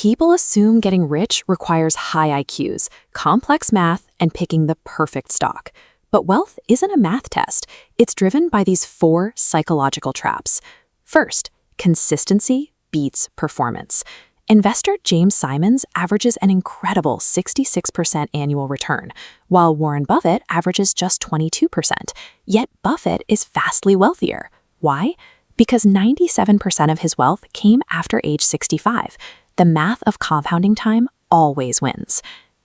People assume getting rich requires high IQs, complex math, and picking the perfect stock. But wealth isn't a math test. It's driven by these 4 psychological traps. First, consistency beats performance. Investor James Simons averages an incredible 66% annual return, while Warren Buffett averages just 22%. Yet Buffett is vastly wealthier. Why? Because 97% of his wealth came after age 65. The math of compounding time always wins.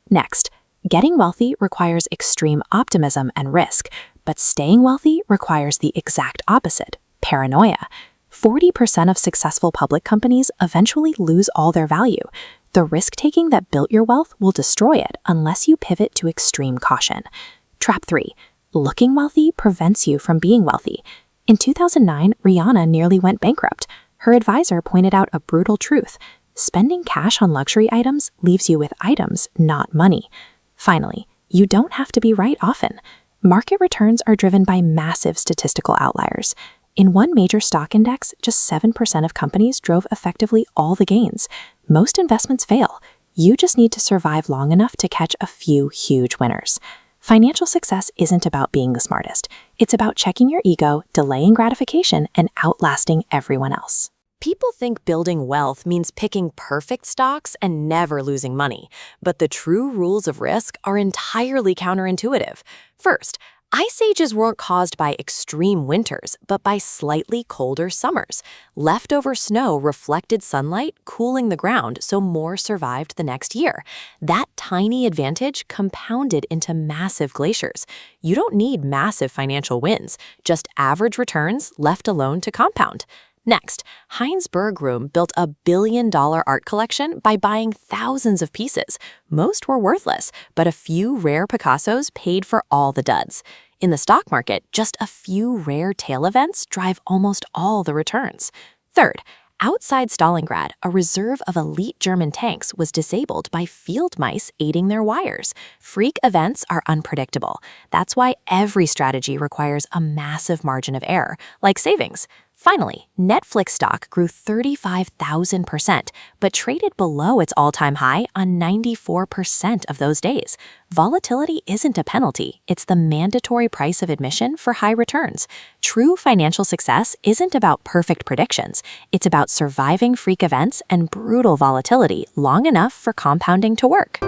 Next, getting wealthy requires extreme optimism and risk, but staying wealthy requires the exact opposite, paranoia. 40% of successful public companies eventually lose all their value. The risk-taking that built your wealth will destroy it unless you pivot to extreme caution. Trap 3. Looking wealthy prevents you from being wealthy. In 2009, Rihanna nearly went bankrupt. Her advisor pointed out a brutal truth. Spending cash on luxury items leaves you with items, not money. Finally, you don't have to be right often. Market returns are driven by massive statistical outliers. In one major stock index, just 7% of companies drove effectively all the gains. Most investments fail. You just need to survive long enough to catch a few huge winners. Financial success isn't about being the smartest. It's about checking your ego, delaying gratification, and outlasting everyone else. People think building wealth means picking perfect stocks and never losing money, but the true rules of risk are entirely counterintuitive. First, ice ages weren't caused by extreme winters, but by slightly colder summers. Leftover snow reflected sunlight, cooling the ground so more survived the next year. That tiny advantage compounded into massive glaciers. You don't need massive financial wins, just average returns left alone to compound. Next, Heinz Bergrum built a billion-dollar art collection by buying thousands of pieces. Most were worthless, but a few rare Picassos paid for all the duds. In the stock market, just a few rare tail events drive almost all the returns. Third, outside Stalingrad, a reserve of elite German tanks was disabled by field mice eating their wires. Freak events are unpredictable. That's why every strategy requires a massive margin of error, like savings. Finally, Netflix stock grew 35,000%, but traded below its all-time high on 94% of those days. Volatility isn't a penalty, it's the mandatory price of admission for high returns. True financial success isn't about perfect predictions, it's about surviving freak events and brutal volatility long enough for compounding to work.